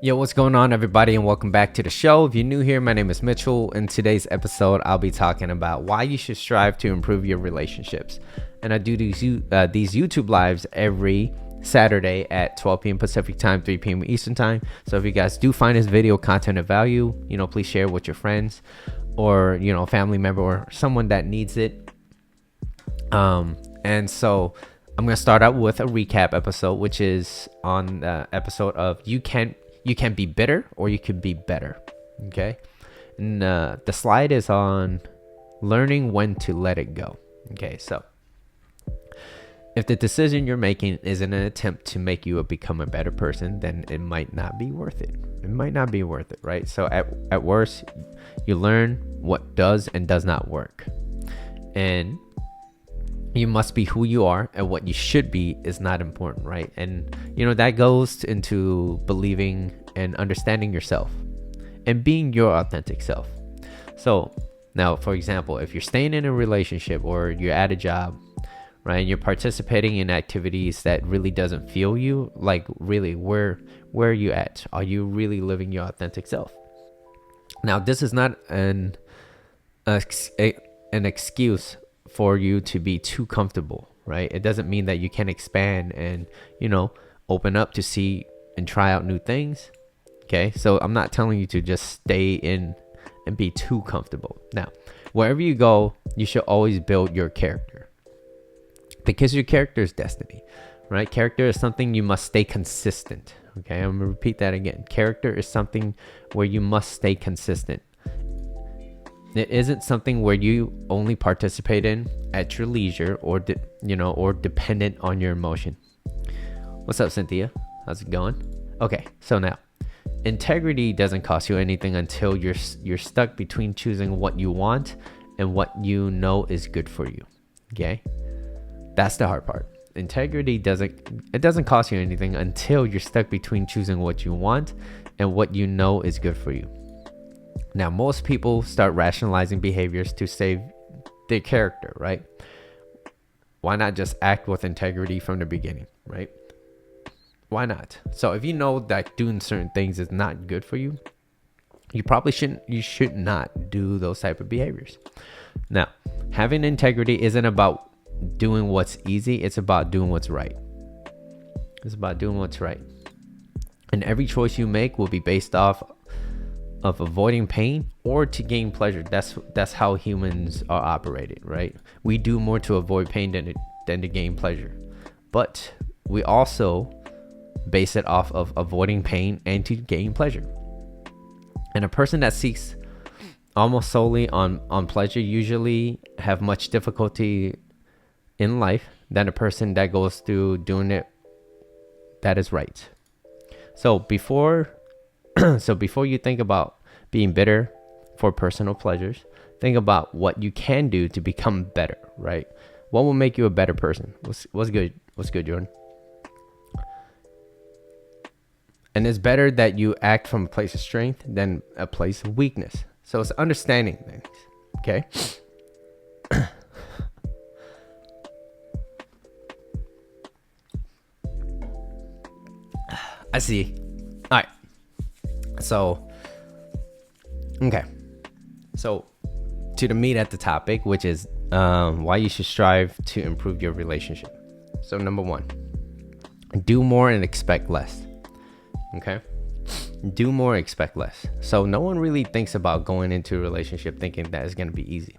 Yo, what's going on, everybody, and welcome back to the show. If you're new here, my name is Mitchell. In today's episode, I'll be talking about why you should strive to improve your relationships. And I do these YouTube lives every Saturday at 12 p.m. Pacific time, 3 p.m. Eastern time. So if you guys do find this video content of value, please share with your friends or, family member or someone that needs it. And so I'm going to start out with a recap episode, which is on the episode of you can be bitter or you can be better. Okay. And the slide is on learning when to let it go. Okay. So if the decision you're making is in an attempt to make you become a better person, then it might not be worth it. It might not be worth it, right? So at worst, you learn what does and does not work. And you must be who you are, and what you should be is not important, right? And that goes into believing and understanding yourself and being your authentic self. So now, for example, if you're staying in a relationship or you're at a job, right, and you're participating in activities that really doesn't feel you, like really, where are you at? Are you really living your authentic self? Now, this is not an excuse for you to be too comfortable, right? It doesn't mean that you can expand and open up to see and try out new things. Okay, so I'm not telling you to just stay in and be too comfortable. Now, wherever you go, you should always build your character, because your character is destiny, right? Character is something you must stay consistent. Okay, I'm gonna repeat that again. Character is something where you must stay consistent. It isn't something where you only participate in at your leisure or dependent on your emotion. What's up, Cynthia? How's it going? Okay, so now, integrity doesn't cost you anything until you're stuck between choosing what you want and what you know is good for you. Okay, that's the hard part. Integrity doesn't cost you anything until you're stuck between choosing what you want and what you know is good for you. Now, most people start rationalizing behaviors to save their character, right? Why not just act with integrity from the beginning, right? Why not? So if you know that doing certain things is not good for you, you should not do those type of behaviors. Now, having integrity isn't about doing what's easy. It's about doing what's right. It's about doing what's right. And every choice you make will be based off of avoiding pain or to gain pleasure. That's how humans are operated, right? We do more to avoid pain than to gain pleasure. But we also base it off of avoiding pain and to gain pleasure. And a person that seeks almost solely on pleasure usually have much difficulty in life than a person that goes through doing it that is right. So before you think about being bitter for personal pleasures, think about what you can do to become better, right? What will make you a better person? What's good? What's good, Jordan? And it's better that you act from a place of strength than a place of weakness. So it's understanding things, okay? I see. All right. So, okay. So, to the meat at the topic, which is why you should strive to improve your relationship. So, number one, do more and expect less. Okay? Do more, expect less. So, no one really thinks about going into a relationship thinking that it's going to be easy.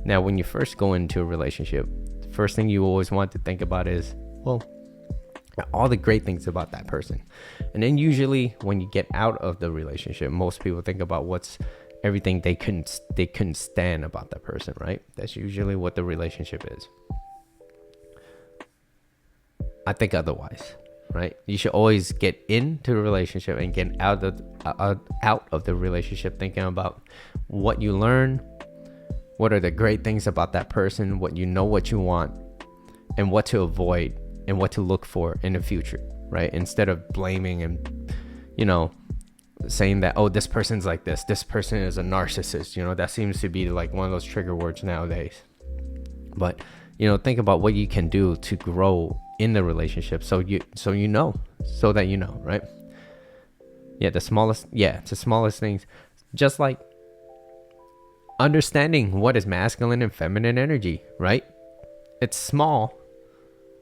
Now, when you first go into a relationship, the first thing you always want to think about is, well, all the great things about that person. And then usually when you get out of the relationship, most people think about what's everything they couldn't stand about that person, right? That's usually what the relationship is. I think otherwise, right? You should always get into the relationship and get out of the relationship thinking about what you learn, what are the great things about that person, what you want, and what to avoid and what to look for in the future, right? Instead of blaming and, saying that, oh, this person's like this person is a narcissist, that seems to be like one of those trigger words nowadays. But, think about what you can do to grow in the relationship so that you know, right? Yeah, it's the smallest things. Just like understanding what is masculine and feminine energy, right? It's small,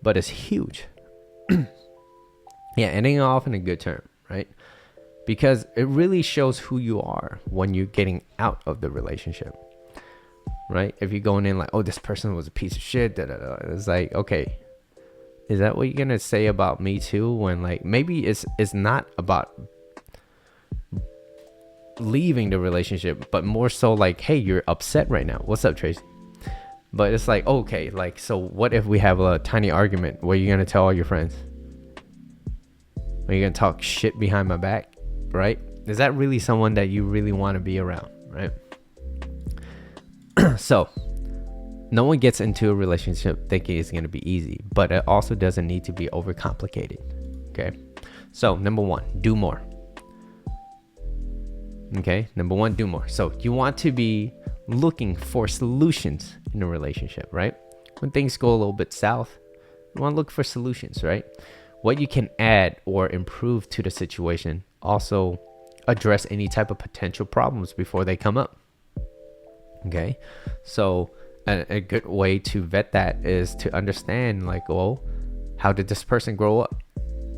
but it's huge. Yeah, ending off in a good term, right? Because it really shows who you are when you're getting out of the relationship, right? If you're going in like, oh, this person was a piece of shit, da, da, da, it's like, okay, is that what you're gonna say about me too? When like maybe it's not about leaving the relationship, but more so like, hey, you're upset right now. What's up, Tracy? But it's like, okay, like, so what if we have a tiny argument where you're gonna tell all your friends? Are you gonna talk shit behind my back, right? Is that really someone that you really want to be around, right? So no one gets into a relationship thinking it's gonna be easy, but it also doesn't need to be overcomplicated. Okay, so number one, do more. Okay, number one, do more. So you want to be looking for solutions in a relationship, right? When things go a little bit south, you want to look for solutions, right? What you can add or improve to the situation. Also address any type of potential problems before they come up. Okay, so a good way to vet that is to understand, like, well, how did this person grow up,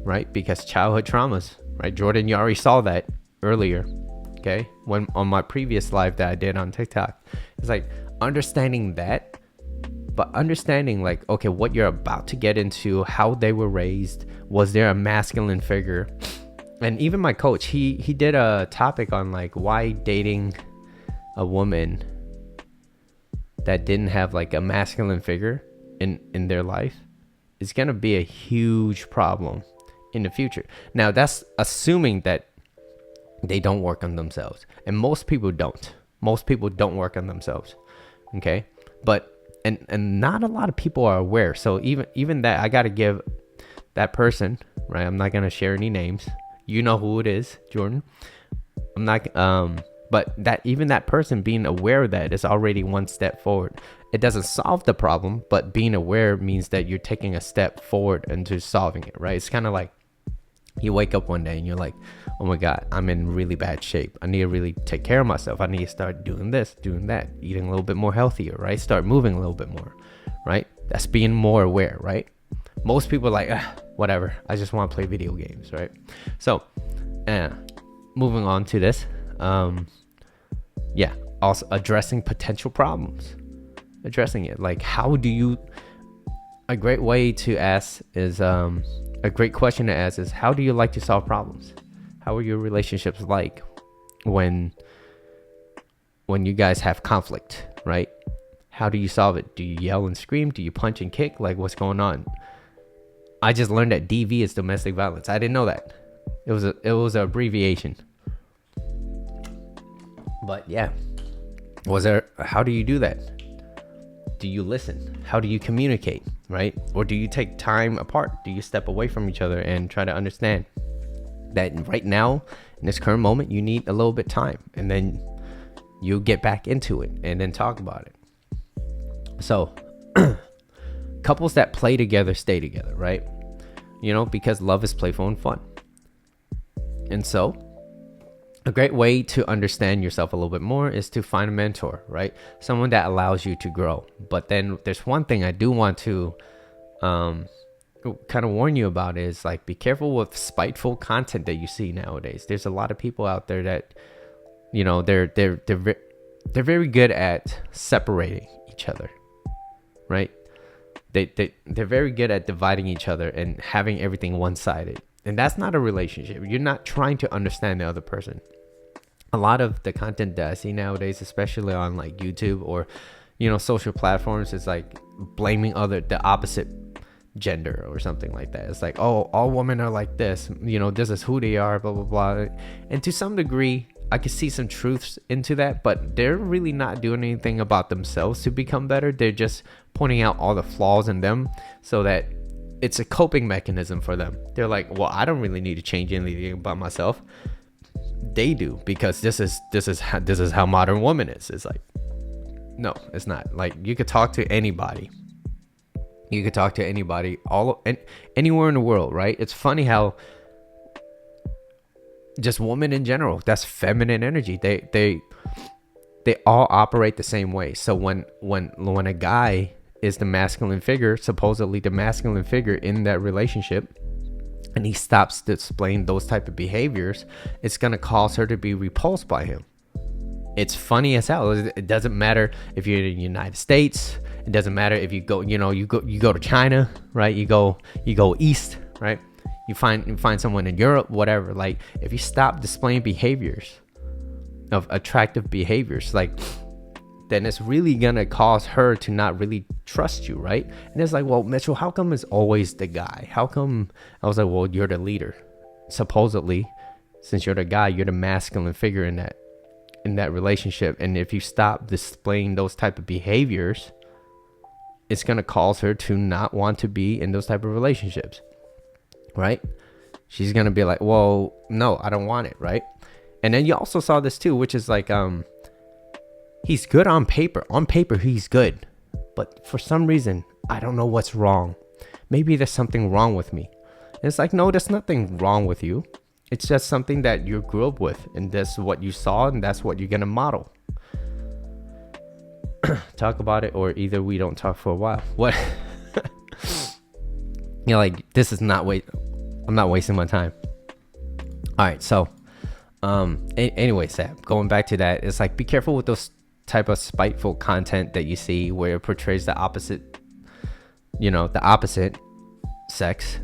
right? Because childhood traumas, right? Jordan, you already saw that earlier. Okay, when on my previous live that I did on TikTok, it's like understanding that, but understanding like, okay, what you're about to get into, how they were raised, was there a masculine figure? And even my coach, he did a topic on like why dating a woman that didn't have like a masculine figure in their life is gonna be a huge problem in the future. Now that's assuming that they don't work on themselves, and most people don't work on themselves. Okay, but and not a lot of people are aware. So even that, I gotta give that person, right? I'm not gonna share any names. You know who it is, Jordan. I'm not but that even that person being aware of that is already one step forward. It doesn't solve the problem, but being aware means that you're taking a step forward into solving it, right? It's kind of like you wake up one day and you're like, oh my God, I'm in really bad shape. I need to really take care of myself. I need to start doing this, doing that, eating a little bit more healthier, right? Start moving a little bit more, right? That's being more aware, right? Most people are like, whatever, I just want to play video games, right? So, moving on to this, also addressing potential problems. Addressing it, like, how do you, a great way to ask is, a great question to ask is, how do you like to solve problems? How are your relationships like when you guys have conflict, right? How do you solve it? Do you yell and scream? Do you punch and kick? Like, what's going on? I just learned that DV is domestic violence. I didn't know that. It was an abbreviation. But yeah, how do you do that? Do you listen? How do you communicate, right? Or do you take time apart? Do you step away from each other and try to understand that right now, in this current moment, you need a little bit of time, and then you get back into it and then talk about it. So couples that play together stay together, right? You know, because love is playful and fun. And so a great way to understand yourself a little bit more is to find a mentor, right? Someone that allows you to grow. But then there's one thing I do want to kind of warn you about is, like, be careful with spiteful content that you see nowadays. There's a lot of people out there that, you know, they're very good at separating each other, right? They're very good at dividing each other and having everything one-sided. And that's not a relationship. You're not trying to understand the other person. A lot of the content that I see nowadays, especially on like YouTube or, you know, social platforms, is like blaming the opposite gender or something like that. It's like, oh, all women are like this, you know, this is who they are, blah, blah, blah. And to some degree, I can see some truths into that, but they're really not doing anything about themselves to become better. They're just pointing out all the flaws in them so that it's a coping mechanism for them. They're like, well, I don't really need to change anything about myself. They do, because this is how modern woman is. It's like, no, it's not. Like, you could talk to anybody. Anywhere in the world, right? It's funny how just women in general. That's feminine energy. They all operate the same way. So when a guy is the masculine figure, supposedly the masculine figure in that relationship, and he stops displaying those type of behaviors, it's gonna cause her to be repulsed by him. It's funny as hell. It doesn't matter if you're in the United States. It doesn't matter if you go, you go to China, right? You go east, right? You find someone in Europe, whatever. Like, if you stop displaying behaviors of attractive behaviors, like, then it's really gonna cause her to not really trust you, right? And it's like, well, Mitchell, how come it's always the guy? How come? I was like, well, you're the leader. Supposedly, since you're the guy, you're the masculine figure in that relationship. And if you stop displaying those type of behaviors, it's gonna cause her to not want to be in those type of relationships, right? She's gonna be like, well, no, I don't want it, right? And then you also saw this too, which is like, he's good on paper. On paper, he's good. But for some reason, I don't know what's wrong. Maybe there's something wrong with me. And it's like, no, there's nothing wrong with you. It's just something that you grew up with. And that's what you saw, and that's what you're going to model. Talk about it, or either we don't talk for a while. What? Like, this is not I'm not wasting my time. All right, so anyway, Sam, going back to that, it's like, be careful with those type of spiteful content that you see where it portrays the opposite, the opposite sex,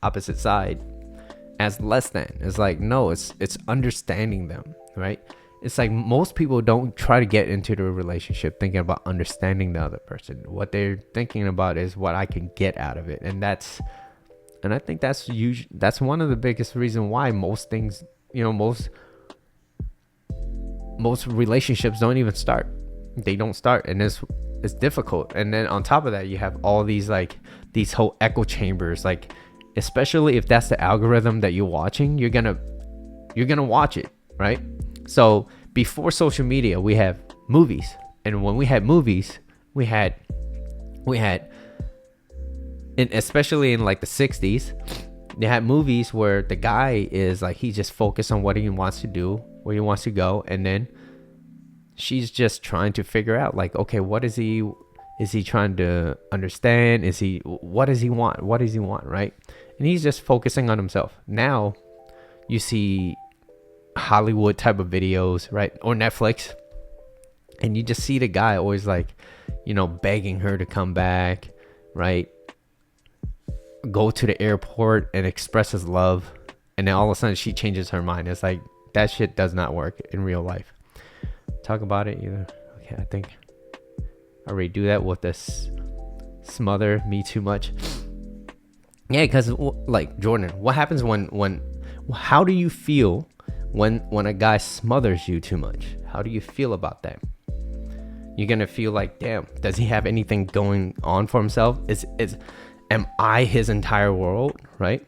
opposite side as less than. It's like, no, it's understanding them, right? It's like, most people don't try to get into the relationship thinking about understanding the other person. What they're thinking about is what I can get out of it. And I think that's one of the biggest reasons why most things, most relationships don't even start. They don't start, and it's difficult. And then on top of that, you have all these whole echo chambers, like, especially if that's the algorithm that you're watching, you're gonna watch it, right? So before social media, we have movies, and when we had movies, we had and especially in like the 60s, they had movies where the guy is like, he just focused on what he wants to do, where he wants to go, and then she's just trying to figure out, like, okay, what is he trying to understand? What does he want, right? And he's just focusing on himself. Now you see Hollywood type of videos, right, or Netflix, and you just see the guy always like, begging her to come back, right? Go to the airport and express his love, and then all of a sudden she changes her mind. It's like, that shit does not work in real life. Talk about it either. Okay, I think I already do that with this smother me too much. Yeah, because like, Jordan, what happens how do you feel when a guy smothers you too much? How do you feel about that? You're gonna feel like, damn, does he have anything going on for himself? Am I his entire world, right?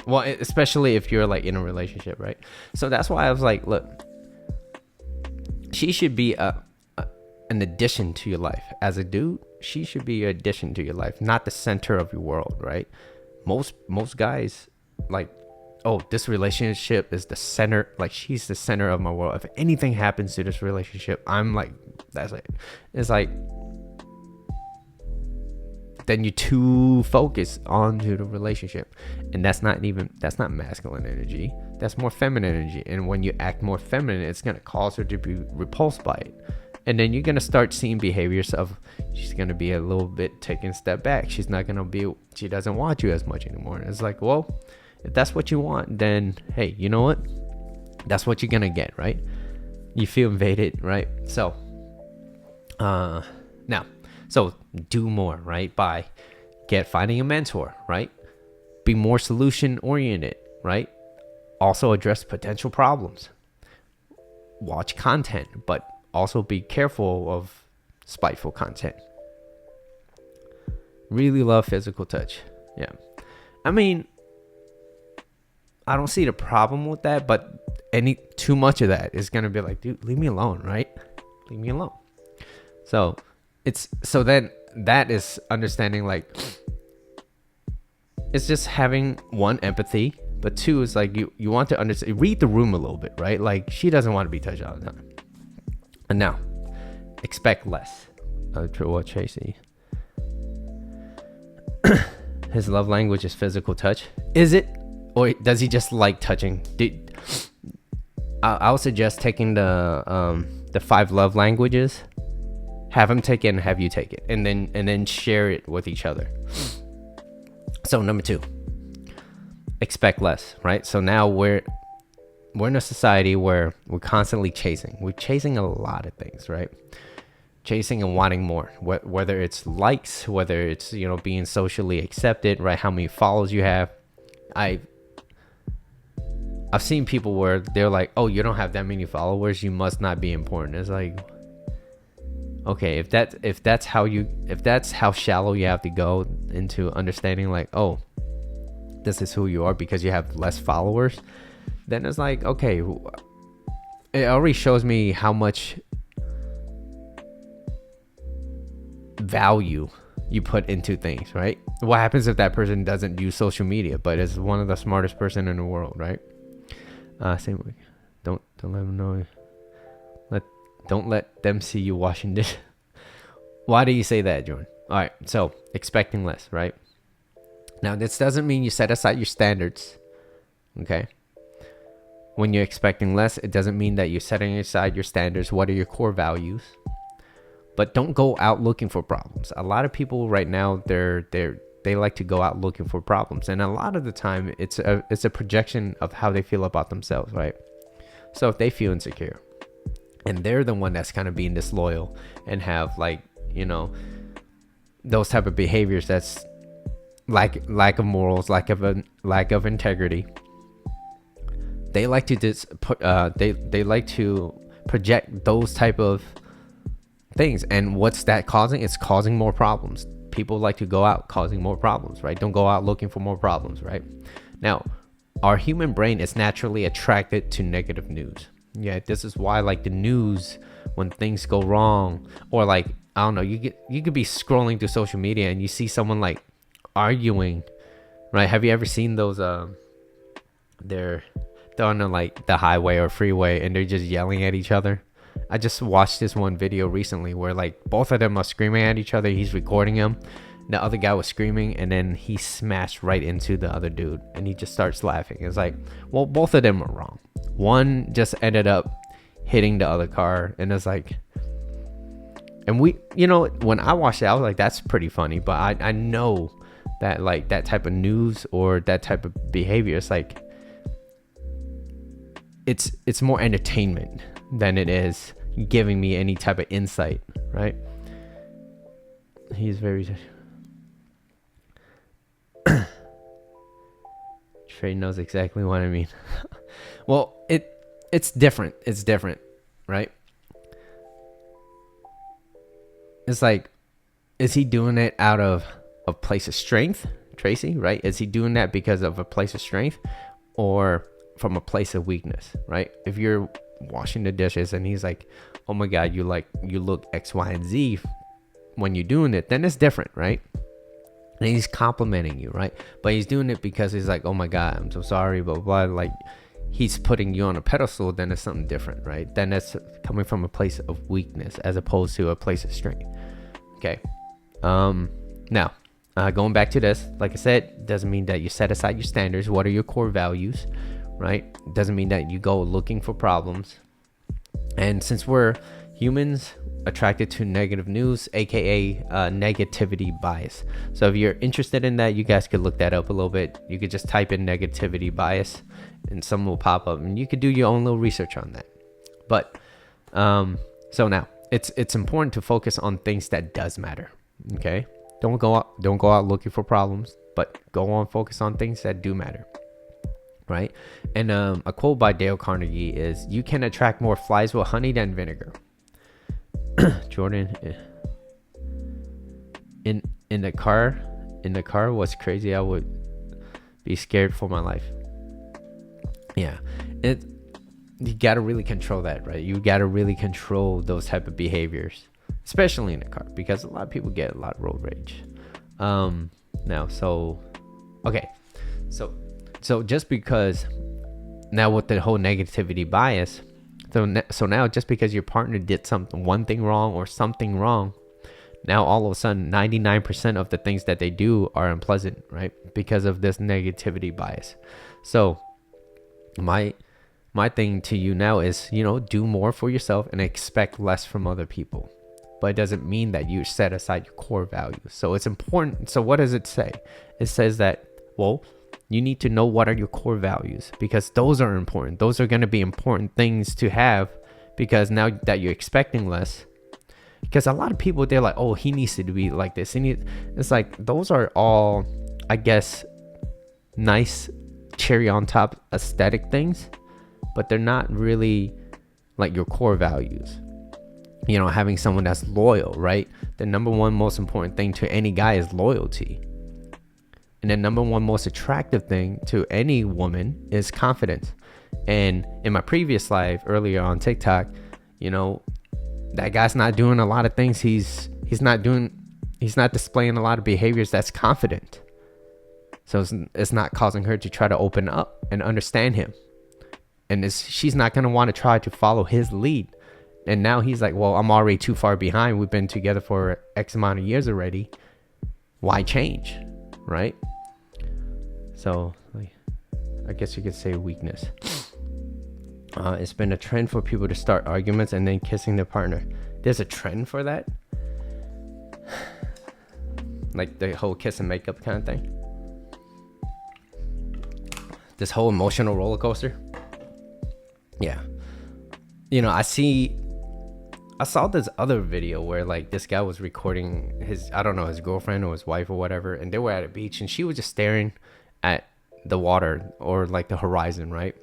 Well, especially if you're like in a relationship, right? So that's why I was like, look, she should be an addition to your life. As a dude, she should be an addition to your life, not the center of your world, right? Most guys, like, oh, this relationship is the center, like, she's the center of my world. If anything happens to this relationship, I'm like, that's it. It's like, then you're too focused onto the relationship, and that's not masculine energy. That's more feminine energy. And when you act more feminine, it's gonna cause her to be repulsed by it, and then you're gonna start seeing behaviors of, she's gonna be a little bit taking a step back. She doesn't want you as much anymore. And it's like, well, if that's what you want, then hey, you know what? That's what you're gonna get, right? You feel invaded, right? So, so do more, right? By finding a mentor, right? Be more solution oriented, right? Also address potential problems. Watch content, but also be careful of spiteful content. Really love physical touch. Yeah. I mean, I don't see the problem with that, but too much of that is gonna be like, dude, leave me alone, right? Leave me alone. So then that is understanding, like, it's just having one, empathy, but two is like you want to understand, read the room a little bit, right? Like she doesn't want to be touched all the time. And now, expect less. What Tracy? His love language is physical touch. Is it, or does he just like touching? I would suggest taking the 5 love languages. Have him take it and have you take it, and then share it with each other. So number 2, expect less, right? So now we're in a society where we're constantly chasing. We're chasing a lot of things, right? Chasing and wanting more, whether it's likes, whether it's, you know, being socially accepted, right? How many follows you have. I've seen people where they're like, oh, you don't have that many followers, you must not be important. It's like, okay, if that's how shallow you have to go into understanding, like, oh, this is who you are because you have less followers, then it's like, okay, it already shows me how much value you put into things, right? What happens if that person doesn't use social media but is one of the smartest person in the world, right? Same way. Don't let them know. Don't let them see you washing dishes. Why do you say that, Jordan? All right, so expecting less, right? Now, this doesn't mean you set aside your standards, okay? When you're expecting less, it doesn't mean that you're setting aside your standards. What are your core values? But don't go out looking for problems. A lot of people right now, they like to go out looking for problems, and a lot of the time, it's a projection of how they feel about themselves, right? So if they feel insecure, and they're the one that's kind of being disloyal and have, like, you know, those type of behaviors that's lack of morals, lack of integrity. They like to they like to project those type of things, and what's that causing? It's causing more problems. People like to go out causing more problems, right? Don't go out looking for more problems, right? Now, our human brain is naturally attracted to negative news. Yeah, this is why, like, the news, when things go wrong, or like, I don't know, you could be scrolling through social media and you see someone like arguing, right? Have you ever seen those they're on the highway or freeway and they're just yelling at each other? I just watched this one video recently where, like, both of them are screaming at each other. He's recording him. The other guy was screaming, and then he smashed right into the other dude, and he just starts laughing. It's like, well, both of them are wrong. One just ended up hitting the other car, and it's like, and we, you know, when I watched it, I was like, that's pretty funny. But I know that, like, that type of news or that type of behavior, it's like, it's more entertainment than it is giving me any type of insight, right? He's very Trey knows exactly what I mean. Well, it's different. It's different, right? It's like, is he doing it out of a place of strength, Tracy, right? Is he doing that because of a place of strength or from a place of weakness, right? If you're washing the dishes and he's like, oh my God, you look X, Y, and Z when you're doing it, then it's different, right? And he's complimenting you, right? But he's doing it because he's like, oh my God, I'm so sorry, blah, blah, blah. Like, he's putting you on a pedestal, then it's something different, right? Then that's coming from a place of weakness as opposed to a place of strength. Okay. Now, going back to this, like I said, doesn't mean that you set aside your standards. What are your core values, right? Doesn't mean that you go looking for problems. And since we're humans attracted to negative news, aka negativity bias. So if you're interested in that, you guys could look that up a little bit. You could just type in negativity bias and some will pop up, and you could do your own little research on that. But so now it's important to focus on things that does matter. Okay, don't go out looking for problems, but go on, focus on things that do matter, right? And a quote by Dale Carnegie is, you can attract more flies with honey than vinegar. Jordan, in the car was crazy. I would be scared for my life. Yeah, you gotta really control that, right? You gotta really control those type of behaviors, especially in the car, because a lot of people get a lot of road rage. Now, so Okay, so just because now with the whole negativity bias, so now just because your partner did one thing wrong or something wrong, now all of a sudden 99% of the things that they do are unpleasant, right? Because of this negativity bias. So my thing to you now is, do more for yourself and expect less from other people. But it doesn't mean that you set aside your core values. So it's important. So what does it say? It says that, well, you need to know what are your core values, because those are important. Those are going to be important things to have, because now that you're expecting less, because a lot of people, they're like, oh, he needs to be like this. It's like, those are all, I guess, nice cherry on top aesthetic things, but they're not really like your core values. Having someone that's loyal, right? The number one most important thing to any guy is loyalty. And the number one most attractive thing to any woman is confidence. And in my previous live earlier on TikTok, that guy's not doing a lot of things. He's not displaying a lot of behaviors that's confident. So it's not causing her to try to open up and understand him. And she's not going to want to try to follow his lead. And now he's like, well, I'm already too far behind. We've been together for X amount of years already. Why change? Right? So I guess you could say weakness. It's been a trend for people to start arguments and then kissing their partner. There's a trend for that? Like the whole kiss and makeup kind of thing? This whole emotional roller coaster? Yeah. I saw this other video where like this guy was recording his girlfriend or his wife or whatever, and they were at a beach and she was just staring at the water or like the horizon, right?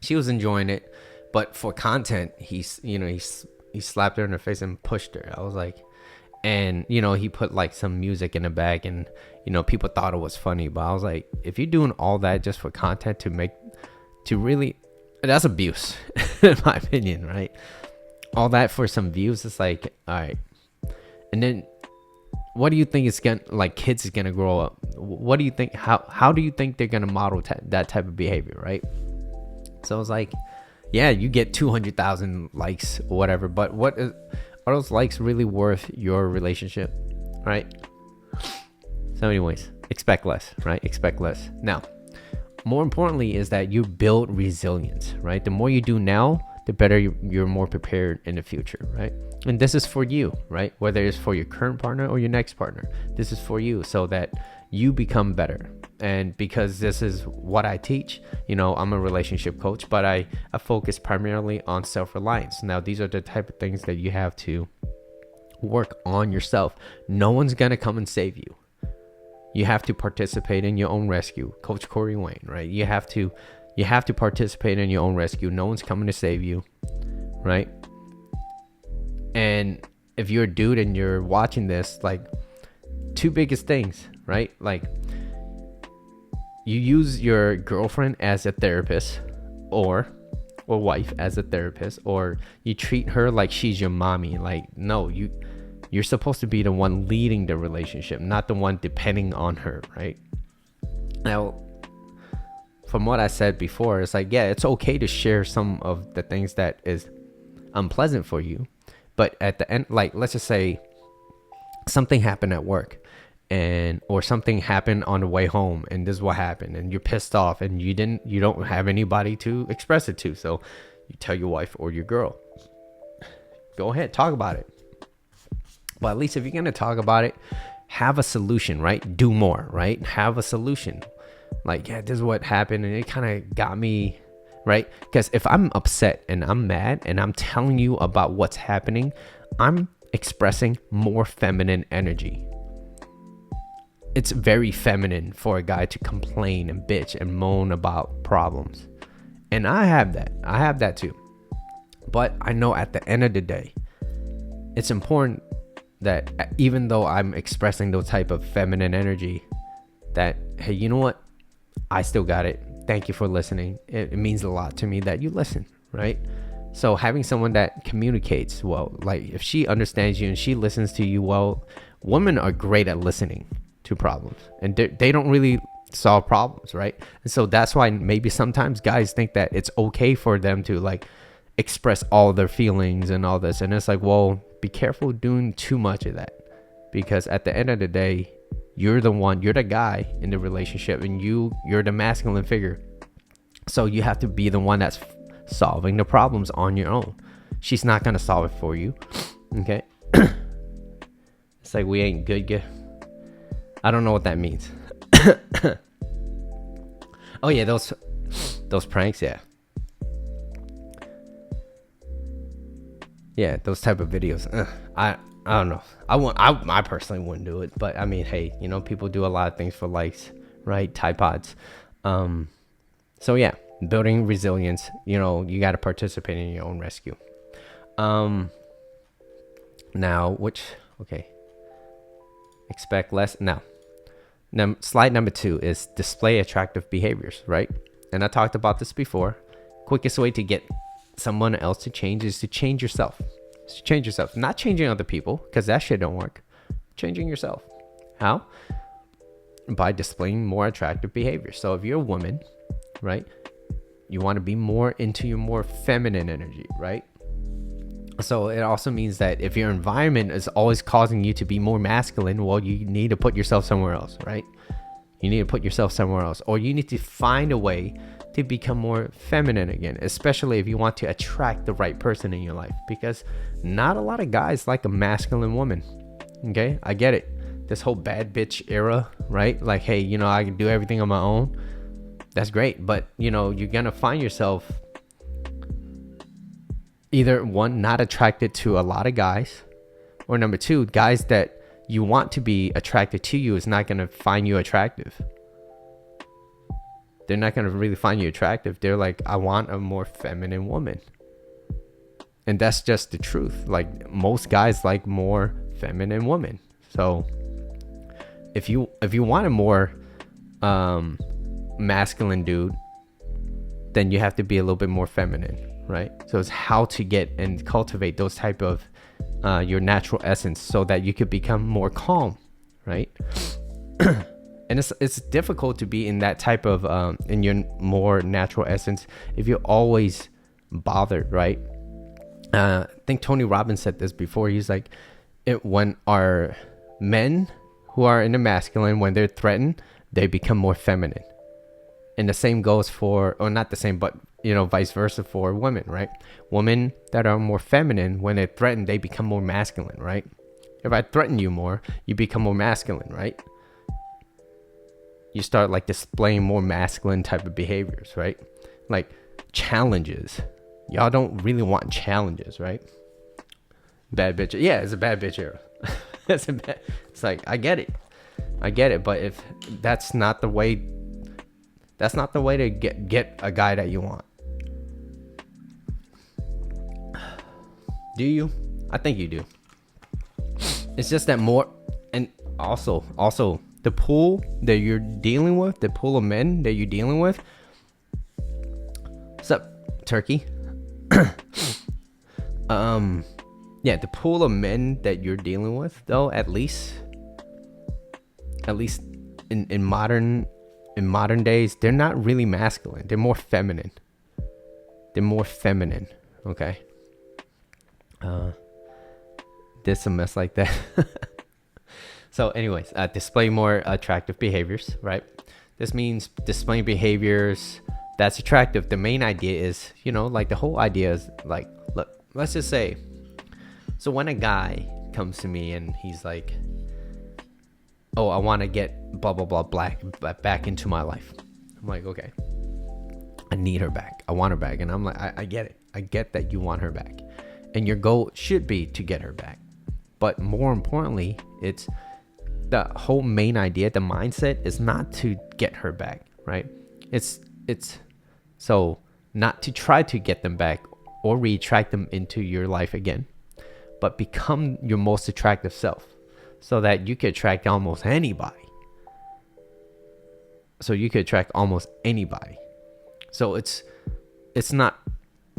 She was enjoying it, but for content, he slapped her in the face and pushed her. I was like, and he put like some music in the back, and people thought it was funny, but I was like, if you're doing all that just for content that's abuse in my opinion, right? All that for some views, it's like, all right. And then what do you think kids is gonna grow up? What do you think? How do you think they're gonna model that type of behavior, right? So I was like, yeah, you get 200,000 likes or whatever, but are those likes really worth your relationship, right? So anyways, expect less, right? Expect less. Now, more importantly is that you build resilience, right? The more you do now, the better you're more prepared in the future, right? And this is for you, right? Whether it's for your current partner or your next partner, this is for you so that you become better. And because this is what I teach, I'm a relationship coach, but I focus primarily on self-reliance. Now, these are the type of things that you have to work on yourself. No one's going to come and save you. You have to participate in your own rescue. Coach Corey Wayne, right? You have to participate in your own rescue. No one's coming to save you, right? And if you're a dude and you're watching this, like, two biggest things, right? Like, you use your girlfriend as a therapist or wife as a therapist, or you treat her like she's your mommy. Like, no, you're supposed to be the one leading the relationship, not the one depending on her, right? Now, from what I said before, it's like, yeah, it's okay to share some of the things that is unpleasant for you, but at the end, like, let's just say something happened at work, or something happened on the way home, and this is what happened, and you're pissed off, and you don't have anybody to express it to, so you tell your wife or your girl. Go ahead, talk about it. But at least if you're gonna talk about it, have a solution, right? Do more, right? Have a solution. Like, yeah, this is what happened, and it kind of got me, right? Because if I'm upset and I'm mad and I'm telling you about what's happening, I'm expressing more feminine energy. It's very feminine for a guy to complain and bitch and moan about problems. And I have that too. But I know at the end of the day, it's important that even though I'm expressing those type of feminine energy, that, hey, you know what? I still got it. Thank you for listening. It means a lot to me that you listen, right? So having someone that communicates well, like if she understands you and she listens to you well, women are great at listening to problems, and they don't really solve problems, right? And so that's why maybe sometimes guys think that it's okay for them to like express all their feelings and all this. And it's like, well, be careful doing too much of that, because at the end of the day, you're the guy in the relationship, and you're the masculine figure. So you have to be the one that's solving the problems on your own. She's not going to solve it for you. Okay. It's like, we ain't good. I don't know what that means. Oh yeah, those pranks, yeah. Yeah, those type of videos. I don't know. I personally wouldn't do it, but I mean, hey, people do a lot of things for likes, right? Tide Pods. So yeah, building resilience. You got to participate in your own rescue. Now, okay. Expect less. Now, slide number 2 is display attractive behaviors, right? And I talked about this before. Quickest way to get someone else to change is to change yourself. Not changing other people, because that shit don't work. Changing yourself. How? By displaying more attractive behaviors. So if you're a woman, right, you want to be more into your more feminine energy, right? So it also means that if your environment is always causing you to be more masculine, well, you need to put yourself somewhere else, right? You need to put yourself somewhere else, or you need to find a way to become more feminine again, especially if you want to attract the right person in your life, because not a lot of guys like a masculine woman. Okay, I get it. This whole bad bitch era, right? Like, hey, I can do everything on my own. That's great, but you're gonna find yourself either one, not attracted to a lot of guys, or number 2, guys that you want to be attracted to you is not going to find you attractive. They're not going to really find you attractive. They're like, I want a more feminine woman. And that's just the truth. Like, most guys like more feminine women. So if you want a more masculine dude, then you have to be a little bit more feminine, right? So it's how to get and cultivate those type of your natural essence, so that you could become more calm, right? And it's difficult to be in that type of in your more natural essence if you're always bothered, right? I think Tony Robbins said this before. He's like, when our men who are in the masculine, when they're threatened, they become more feminine. And the same goes for, or not the same, but vice versa for women, right? Women that are more feminine, when they're threatened, they become more masculine, right? If I threaten you more, you become more masculine, right? You start like displaying more masculine type of behaviors, right? Like challenges. Y'all don't really want challenges, right? Bad bitch. Yeah, it's a bad bitch era. It's like, I get it. But if that's not the way to get a guy that you want. Do you? I think you do. It's just that more, and also the pool that you're dealing with, the pool of men that you're dealing with. What's up, Turkey? Yeah, the pool of men that you're dealing with, though, at least in modern days, they're not really masculine. They're more feminine. Okay. This a mess like that. So anyways, display more attractive behaviors, right? This means displaying behaviors that's attractive. The main idea is, like the whole idea is like, look, let's just say, so when a guy comes to me and he's like, oh, I want to get blah, blah, blah, back into my life. I'm like, okay, I need her back. I want her back. And I'm like, I get it. I get that you want her back. And your goal should be to get her back. But more importantly, it's the whole main idea, the mindset is not to get her back, right? It's so not to try to get them back or reattract them into your life again, but become your most attractive self so that you can attract almost anybody. So it's not,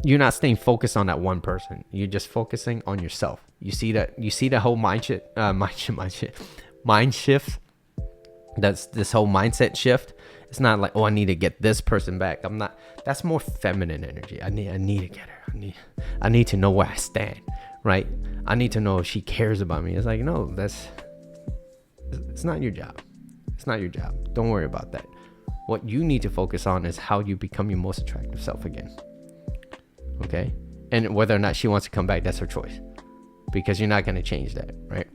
you're not staying focused on that one person. You're just focusing on yourself. You see the whole mind shift. That's this whole mindset shift. It's not like, oh, I need to get this person back. I'm not. That's more feminine energy. I need to get her. I need to know where I stand, right? I need to know if she cares about me. It's like, no, it's not your job. It's not your job. Don't worry about that. What you need to focus on is how you become your most attractive self again. Okay? And whether or not she wants to come back, that's her choice, because you're not going to change that, right?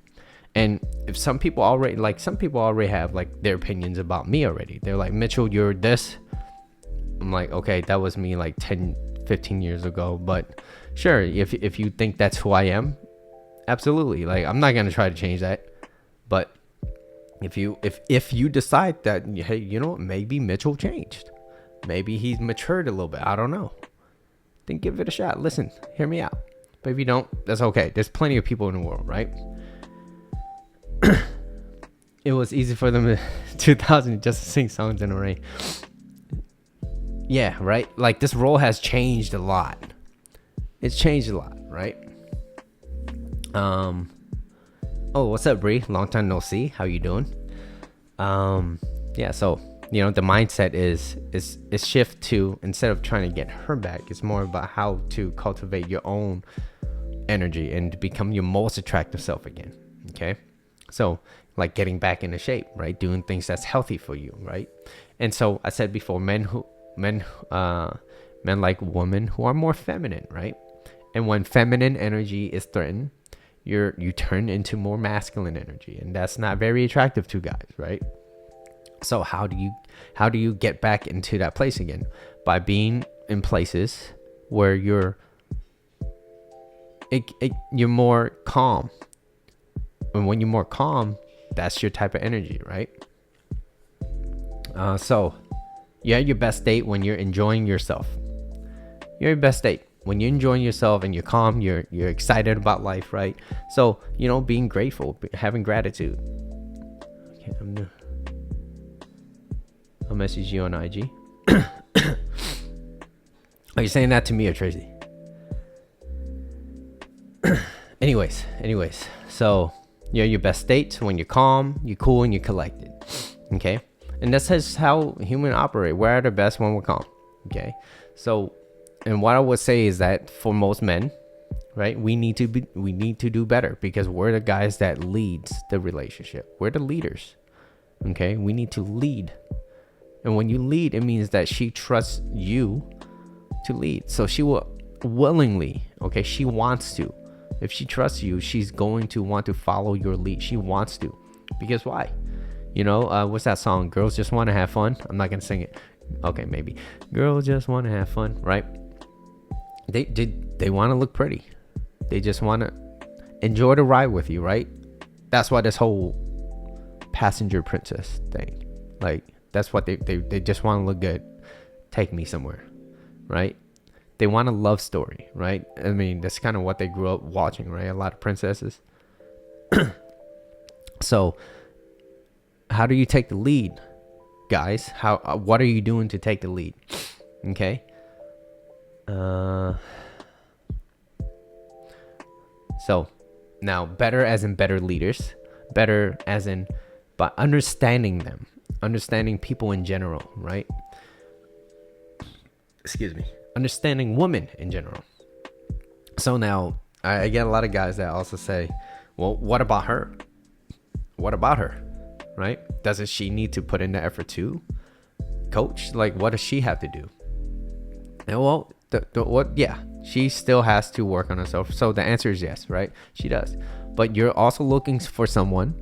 And if some people already have like their opinions about me already. They're like, Mitchell, you're this. I'm like, okay, that was me like 10, 15 years ago. But sure, if you think that's who I am, absolutely. Like, I'm not going to try to change that. But if you decide that, hey, you know what, maybe Mitchell changed. Maybe he's matured a little bit. I don't know. Then give it a shot. Listen, hear me out. But if you don't, that's okay. There's plenty of people in the world, right? It was easy for them in 2000 just to sing songs in the rain. Yeah, right? Like, this role has changed a lot. It's changed a lot, right? Oh, what's up, Bree? Long time no see. How you doing? Yeah, so, you know, the mindset is shift to, instead of trying to get her back, it's more about how to cultivate your own energy and to become your most attractive self again. Okay? So, like getting back into shape, right? Doing things that's healthy for you, right? And so I said before, men like women who are more feminine, right? And when feminine energy is threatened, you turn into more masculine energy, and that's not very attractive to guys, right? So how do you get back into that place again? By being in places where you're more calm. And when you're more calm, that's your type of energy, right? So you're at your best state when you're enjoying yourself. You're at your best state when you're enjoying yourself and you're calm, you're excited about life, right? So, you know, being grateful, having gratitude. Okay, I'll message you on IG. Are you saying that to me or Tracy? Anyways, so you're your best state when you're calm, you're cool, and you're collected. Okay, and that's just how humans operate. We're at our best when we're calm. Okay, so, and what I would say is that for most men, right, we need to do better, because we're the guys that leads the relationship. We're the leaders. Okay, we need to lead, and when you lead, it means that she trusts you to lead. So she will willingly. Okay, she wants to. If she trusts you, she's going to want to follow your lead. She wants to. Because why? You know, what's that song? Girls Just Want to Have Fun. I'm not going to sing it. Okay, maybe. Girls just want to have fun, right? They want to look pretty. They just want to enjoy the ride with you, right? That's why this whole passenger princess thing. Like, that's what they just want to look good. Take me somewhere, right? They want a love story, right? I mean, that's kind of what they grew up watching, right? A lot of princesses. So, how do you take the lead, guys? What are you doing to take the lead? Okay. So, now, better as in better leaders. Better as in by understanding them. Understanding people in general, right? Excuse me. Understanding women in general. So now I get a lot of guys that also say, well, what about her? What about her? Right? Doesn't she need to put in the effort too? Coach, like, what does she have to do? And well, yeah, she still has to work on herself. So the answer is yes, right? She does. But you're also looking for someone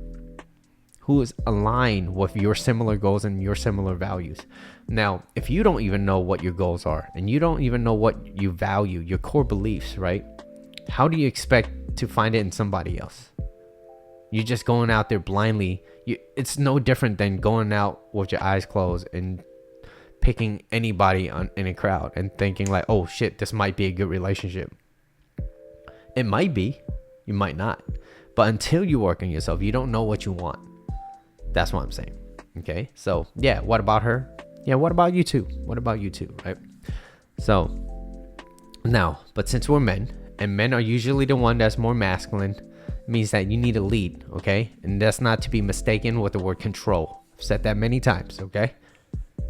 who is aligned with your similar goals and your similar values. Now, if you don't even know what your goals are, and you don't even know what you value, your core beliefs, right? How do you expect to find it in somebody else? You're just going out there blindly. It's no different than going out with your eyes closed and picking anybody in a crowd and thinking like, oh shit, this might be a good relationship. It might be, you might not. But until you work on yourself, you don't know what you want. That's what I'm saying. Okay, so yeah, what about her? Yeah, what about you too? What about you too, right? So now, but since we're men, and men are usually the one that's more masculine, it means that you need a lead, okay? And that's not to be mistaken with the word control. I've said that many times, okay?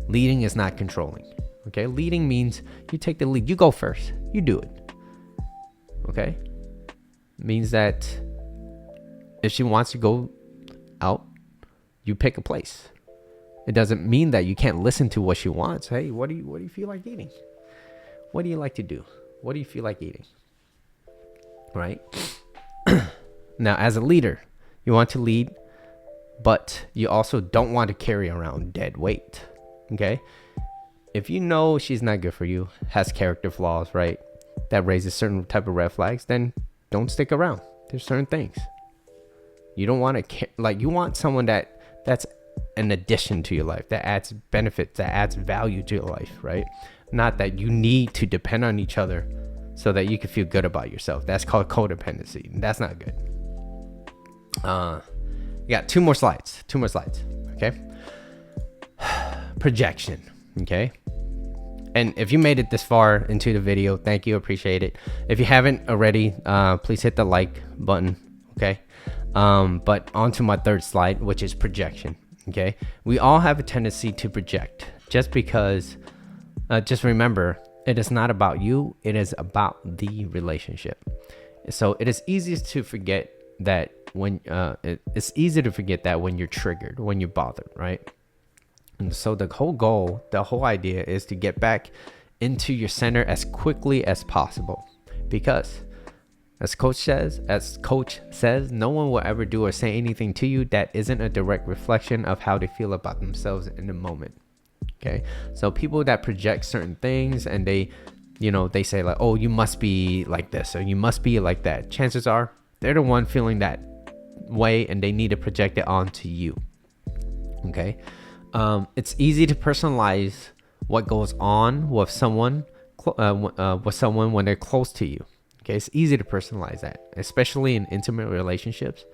Leading is not controlling. Okay, leading means you take the lead. You go first. You do it. Okay, means that if she wants to go out, you pick a place. It doesn't mean that you can't listen to what she wants. Hey, what do you feel like eating? What do you like to do? What do you feel like eating? Right? Now, as a leader, you want to lead, but you also don't want to carry around dead weight. Okay? If you know she's not good for you, has character flaws, right? That raises certain type of red flags, then don't stick around. There's certain things. You don't want to, you want someone that's an addition to your life, that adds benefits, that adds value to your life, right? Not that you need to depend on each other so that you can feel good about yourself. That's called codependency. That's not good. You got two more slides. Okay. Projection. Okay. And if you made it this far into the video, thank you. Appreciate it. If you haven't already, please hit the like button. Okay. But on to my third slide, which is projection. Okay. We all have a tendency to project just because, just remember, it is not about you. It is about the relationship. So it is easiest to forget that when, it's easy to forget that when you're triggered, when you're bothered, right? And so the whole goal, the whole idea is to get back into your center as quickly as possible, because as coach says, no one will ever do or say anything to you that isn't a direct reflection of how they feel about themselves in the moment. Okay. So people that project certain things and they say like, oh, you must be like this or you must be like that. Chances are they're the one feeling that way and they need to project it onto you. Okay. It's easy to personalize what goes on with someone when they're close to you. Okay, it's easy to personalize that, especially in intimate relationships.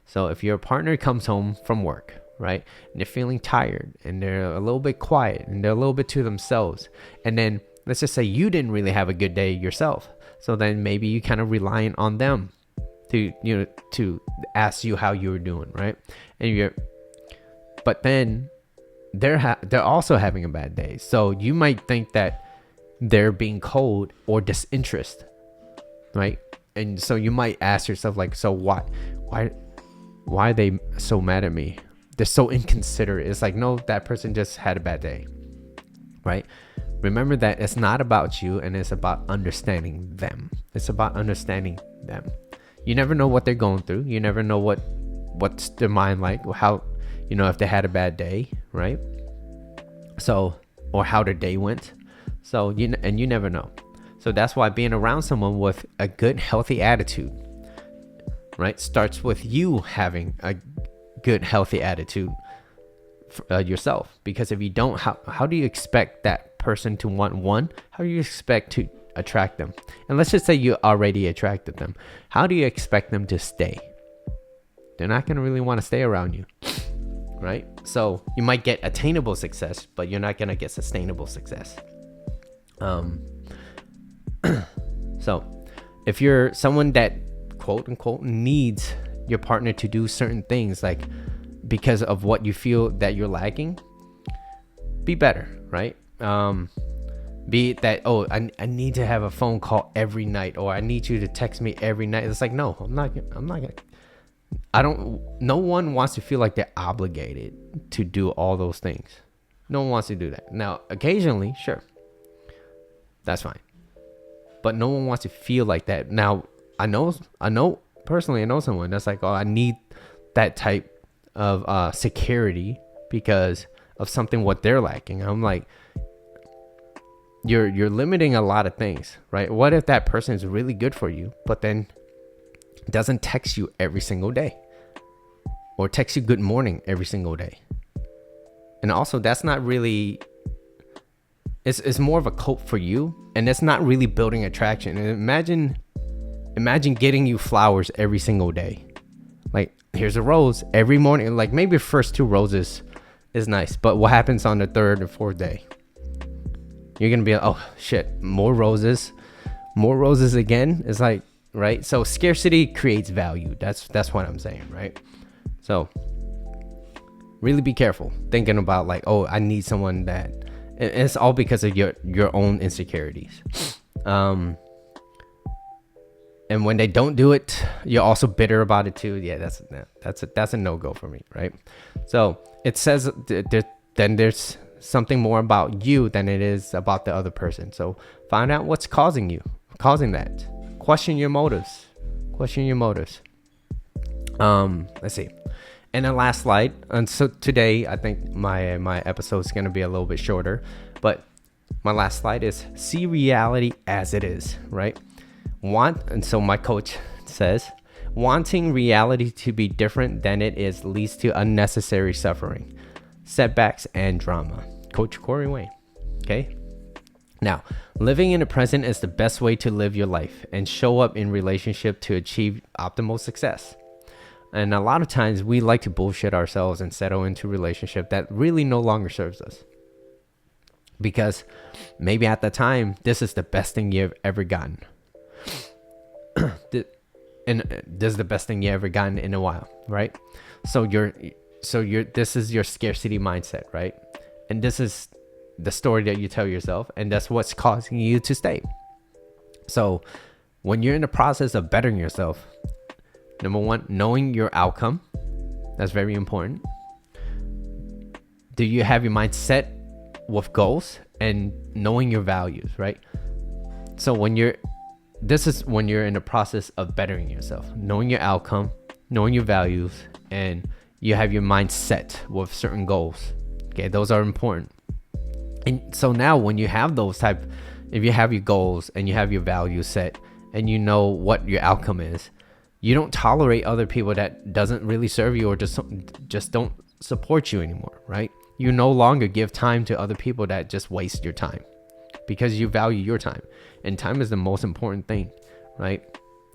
So if your partner comes home from work, right, and they're feeling tired and they're a little bit quiet and they're a little bit to themselves, and then let's just say you didn't really have a good day yourself, so then maybe you kind of relying on them to ask you how you were doing, right? But then they're also having a bad day, so you might think that they're being cold or disinterested, right? And so you might ask yourself like, so why are they so mad at me? They're so inconsiderate. It's like, no, that person just had a bad day, right? Remember that it's not about you, and it's about understanding them. It's about understanding them. You never know what they're going through. You never know what's their mind like, how, if they had a bad day, right? So, or how their day went. So you never know. So that's why being around someone with a good, healthy attitude, right, starts with you having a good, healthy attitude for, yourself. Because if you don't, how do you expect that person to want one? How do you expect to attract them? And let's just say you already attracted them. How do you expect them to stay? They're not going to really want to stay around you, right? So you might get attainable success, but you're not going to get sustainable success. So if you're someone that quote unquote needs your partner to do certain things, like because of what you feel that you're lacking, be better, right? Be it that, oh, I need to have a phone call every night, or I need you to text me every night. It's like, no, I'm not gonna. No one wants to feel like they're obligated to do all those things. No one wants to do that. Now, occasionally, sure, that's fine. But no one wants to feel like that. Now, I know someone that's like, oh, I need that type of security because of something what they're lacking. I'm like, you're limiting a lot of things, right? What if that person is really good for you, but then doesn't text you every single day, or text you good morning every single day? And also, that's not really. It's more of a cope for you, and it's not really building attraction. And imagine getting you flowers every single day. Like, here's a rose every morning. Like, maybe the first 2 roses is nice, but what happens on the 3rd and 4th day? You're gonna be like, oh shit, more roses again. It's like, right? So scarcity creates value. That's what I'm saying, right? So really be careful thinking about like, oh, I need someone that, and it's all because of your own insecurities. And when they don't do it, you're also bitter about it too. Yeah, that's a no-go for me, right? So it says then there's something more about you than it is about the other person. So find out what's causing that. Question your motives. Let's see. And the last slide. And so today, I think my episode is going to be a little bit shorter, but my last slide is see reality as it is, right? And so my coach says, wanting reality to be different than it is leads to unnecessary suffering, setbacks, and drama. Coach Corey Wayne. Okay. Now, living in the present is the best way to live your life and show up in relationship to achieve optimal success. And a lot of times we like to bullshit ourselves and settle into a relationship that really no longer serves us. Because maybe at the time, this is the best thing you've ever gotten. And this is the best thing you ever gotten in a while, right? So this is your scarcity mindset, right? And this is the story that you tell yourself, and that's what's causing you to stay. So when you're in the process of bettering yourself, number one, knowing your outcome, that's very important. Do you have your mind set with goals and knowing your values, right? So this is when you're in the process of bettering yourself, knowing your outcome, knowing your values, and you have your mind set with certain goals. Okay, those are important. And so now when you have if you have your goals and you have your values set and you know what your outcome is, you don't tolerate other people that doesn't really serve you or just don't support you anymore, right? You no longer give time to other people that just waste your time, because you value your time. And time is the most important thing, right?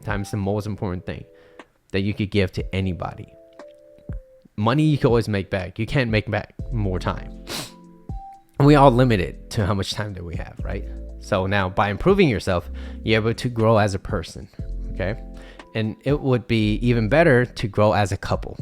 Time is the most important thing that you could give to anybody. Money you can always make back. You can't make back more time. We all limited to how much time that we have, right? So now by improving yourself, you're able to grow as a person, okay? And it would be even better to grow as a couple.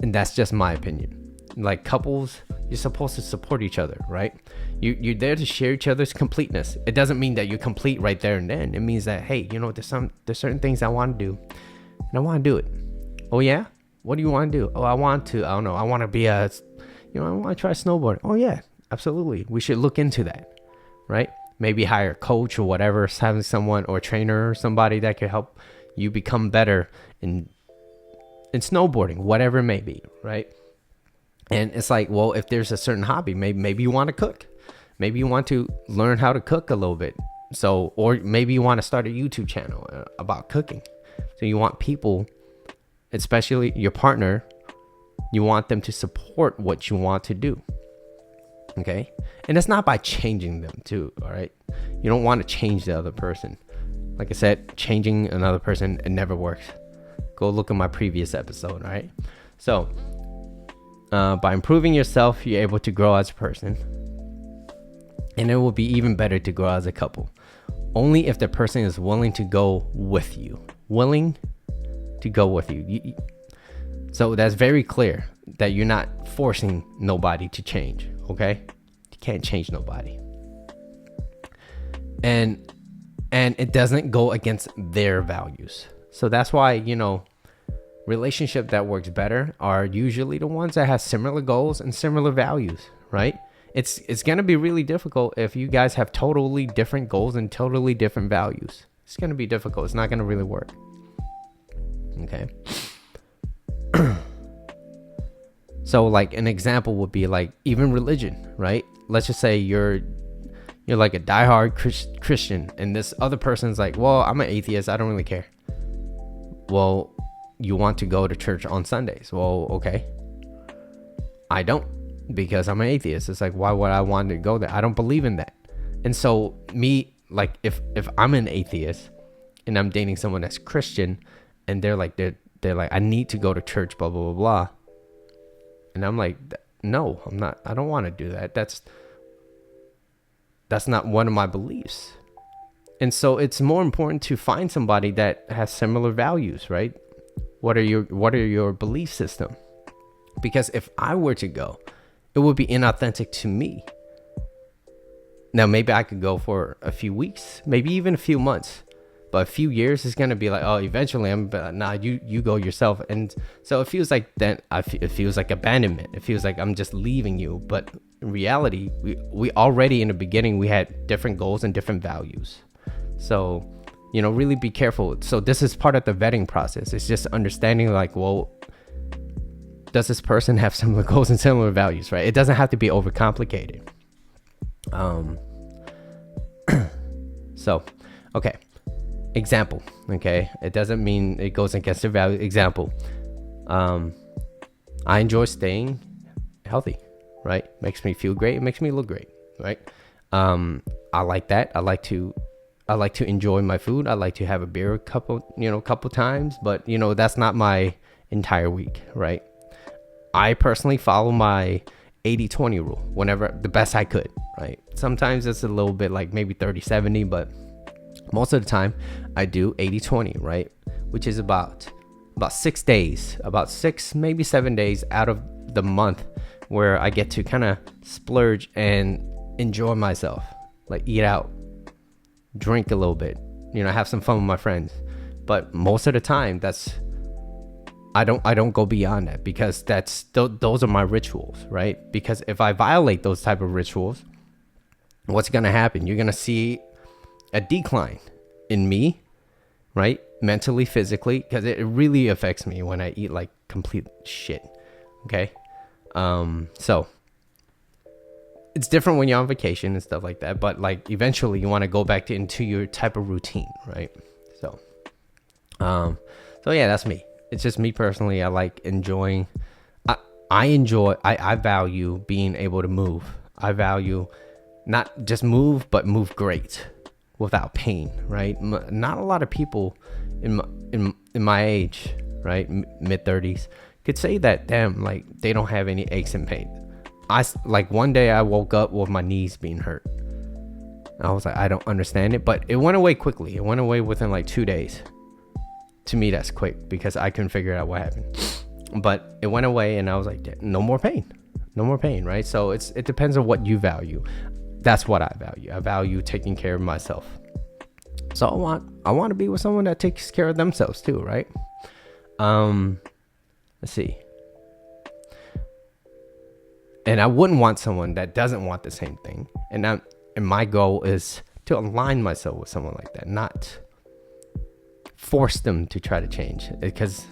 And that's just my opinion. Like couples, you're supposed to support each other, right? You're there to share each other's completeness. It doesn't mean that you're complete right there and then. It means that, hey, there's certain things I want to do, and I want to do it. Oh yeah, what do you want to do? Oh, I want to be I want to try snowboarding. Oh yeah, absolutely. We should look into that, right? Maybe hire a coach or whatever, having someone or a trainer or somebody that could help you become better in snowboarding, whatever it may be, right? And it's like, well, if there's a certain hobby, maybe you want to cook. Maybe you want to learn how to cook a little bit. So, or maybe you want to start a YouTube channel about cooking. So you want people, especially your partner, you want them to support what you want to do. Okay? And it's not by changing them too, all right? You don't want to change the other person. Like I said, changing another person, it never works. Go look at my previous episode, all right? So, by improving yourself, you're able to grow as a person. And it will be even better to grow as a couple. Only if the person is willing to go with you. So that's very clear that you're not forcing nobody to change, okay? You can't change nobody. And it doesn't go against their values. So that's why, relationship that works better are usually the ones that have similar goals and similar values, right? It's going to be really difficult if you guys have totally different goals and totally different values. It's going to be difficult. It's not going to really work. Okay. So like an example would be like even religion, right? Let's just say you're like a diehard Christian and this other person's like, well, I'm an atheist. I don't really care. Well, you want to go to church on Sundays. Well, okay. I don't, because I'm an atheist. It's like, why would I want to go there? I don't believe in that. And so me, like if I'm an atheist and I'm dating someone that's Christian and they're like, I need to go to church, blah, blah, blah, blah. And I'm like, no, I'm not. I don't want to do that. That's not one of my beliefs. And so it's more important to find somebody that has similar values, right? What are your belief system? Because if I were to go, it would be inauthentic to me. Now, maybe I could go for a few weeks, maybe even a few months, but a few years is going to be like, oh, eventually you go yourself. And so it feels like it feels like abandonment. It feels like I'm just leaving you. But in reality, we already in the beginning, we had different goals and different values. So, really be careful. So this is part of the vetting process. It's just understanding like, well, does this person have similar goals and similar values, right? It doesn't have to be overcomplicated. So, okay. Example, okay? It doesn't mean it goes against their value. Example, I enjoy staying healthy, right? Makes me feel great. It makes me look great, right? I like that. I like to enjoy my food. I like to have a beer couple times, but that's not my entire week, right? I personally follow my 80-20 rule whenever the best I could, right? Sometimes it's a little bit like maybe 30-70, but most of the time I do 80-20, right? Which is about 6 days, about 6, maybe 7 days out of the month where I get to kind of splurge and enjoy myself, like eat out, drink a little bit, have some fun with my friends. But most of the time I don't go beyond that, because those are my rituals, right? Because if I violate those type of rituals, what's going to happen? You're going to see a decline in me, right? Mentally, physically, because it really affects me when I eat like complete shit. Okay. So it's different when you're on vacation and stuff like that, but like eventually you want to go back into your type of routine, right? So yeah, that's me. It's just me personally. I like enjoying. I value being able to move. I value not just move, but move great without pain, right? Not a lot of people in my age, right, mid 30s, could say that. Damn, like they don't have any aches and pains. One day I woke up with my knees being hurt. I was like, I don't understand it, but it went away quickly. It went away within like 2 days. To me, that's quick because I couldn't figure out what happened. But it went away and I was like, no more pain, right? So it depends on what you value. That's what I value. I value taking care of myself. So I want to be with someone that takes care of themselves too, right? Let's see. And I wouldn't want someone that doesn't want the same thing. And my goal is to align myself with someone like that, not force them to try to change, because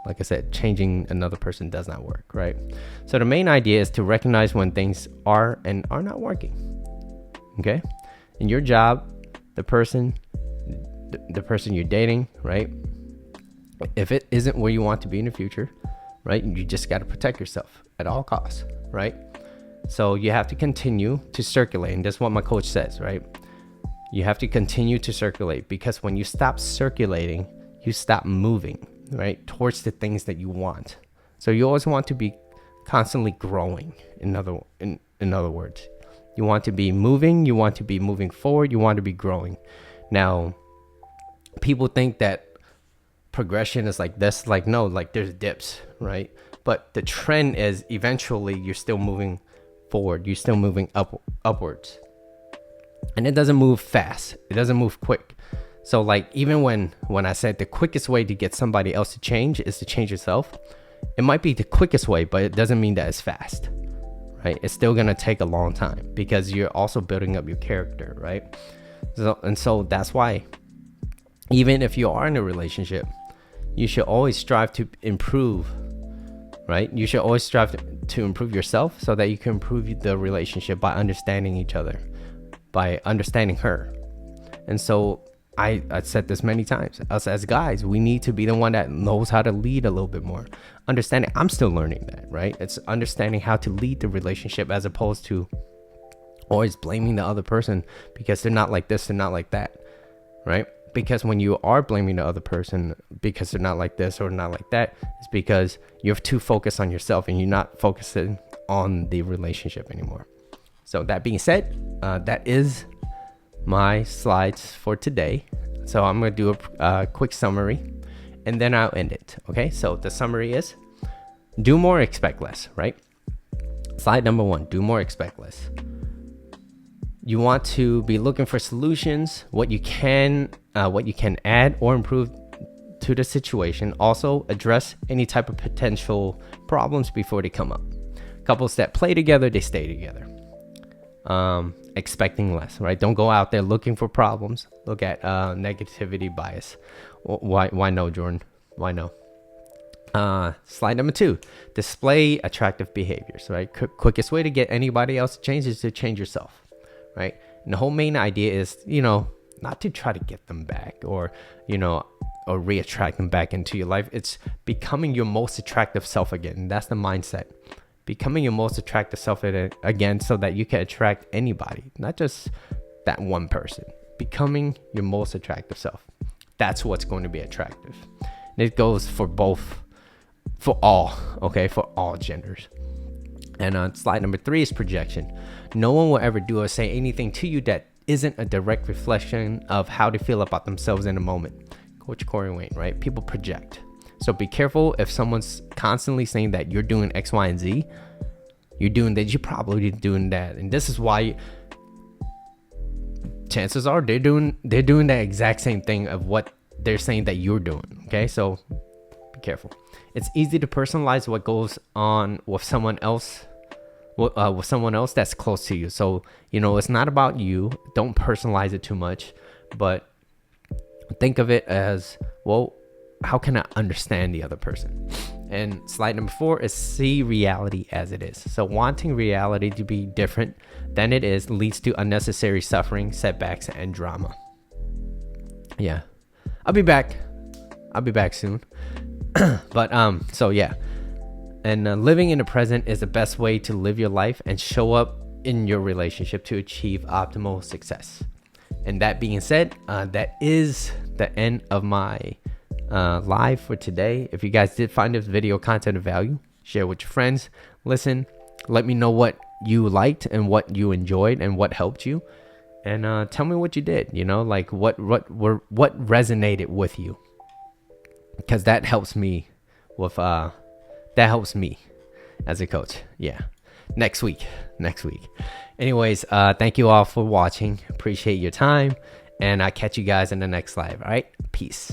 like I said, changing another person does not work, right? So the main idea is to recognize when things are and are not working. Okay? In your job, the person you're dating, right? If it isn't where you want to be in the future, right? You just got to protect yourself at all costs, right? So you have to continue to circulate, and that's what my coach says, right? You have to continue to circulate, because when you stop circulating, you stop moving, right, towards the things that you want. So you always want to be constantly growing. In other words, you want to be moving, you want to be moving forward, you want to be growing. Now, people think that progression is like this, like no, like there's dips, right? But the trend is eventually you're still moving forward, you're still moving upwards. And it doesn't move fast. It doesn't move quick. So like even when I said the quickest way to get somebody else to change is to change yourself, it might be the quickest way, but it doesn't mean that it's fast, right? It's still going to take a long time because you're also building up your character, right? So that's why even if you are in a relationship, you should always strive to improve, right? You should always strive to improve yourself so that you can improve the relationship by understanding each other, by understanding her. And so I said this many times, us as guys, we need to be the one that knows how to lead a little bit more. Understanding, I'm still learning that, right? It's understanding how to lead the relationship as opposed to always blaming the other person because they're not like this, they're not like that, right? Because when you are blaming the other person because they're not like this or not like that, it's because you're too focused on yourself and you're not focusing on the relationship anymore. So that being said, that is my slides for today. So I'm going to do a quick summary and then I'll end it. Okay, so the summary is Do more, expect less, right? Slide number 1, do more, expect less. You want to be looking for solutions, what you can add or improve to the situation. Also, address any type of potential problems before they come up. Couples that play together, they stay together. Expecting less, right? Don't go out there looking for problems. Look at negativity bias. Why no, Jordan? Why no? Slide number 2, display attractive behaviors, right? Quickest way to get anybody else to change is to change yourself, right? And the whole main idea is, not to try to get them back or reattract them back into your life. It's becoming your most attractive self again. And that's the mindset. Becoming your most attractive self again so that you can attract anybody, not just that one person. Becoming your most attractive self. That's what's going to be attractive. And it goes for all genders. And on slide number 3 is projection. No one will ever do or say anything to you that isn't a direct reflection of how they feel about themselves in a moment. Coach Corey Wayne, right? People project. So be careful if someone's constantly saying that you're doing X, Y, and Z. You're doing that, you're probably doing that. And this is why chances are they're doing that exact same thing of what they're saying that you're doing. Okay, so be careful. It's easy to personalize what goes on with someone else that's close to you. So it's not about you. Don't personalize it too much, but think of it as, well, how can I understand the other person? And slide number 4 is see reality as it is. So wanting reality to be different than it is leads to unnecessary suffering, setbacks, and drama. Yeah, I'll be back soon. But so yeah, and living in the present is the best way to live your life and show up in your relationship to achieve optimal success. And that being said, that is the end of my live for today. If you guys did find this video content of value, share with your friends. Listen, let me know what you liked and what you enjoyed and what helped you, and tell me what you did. Like what resonated with you, because that helps me as a coach. Yeah, next week. Anyways, thank you all for watching. Appreciate your time, and I'll catch you guys in the next live. All right, peace.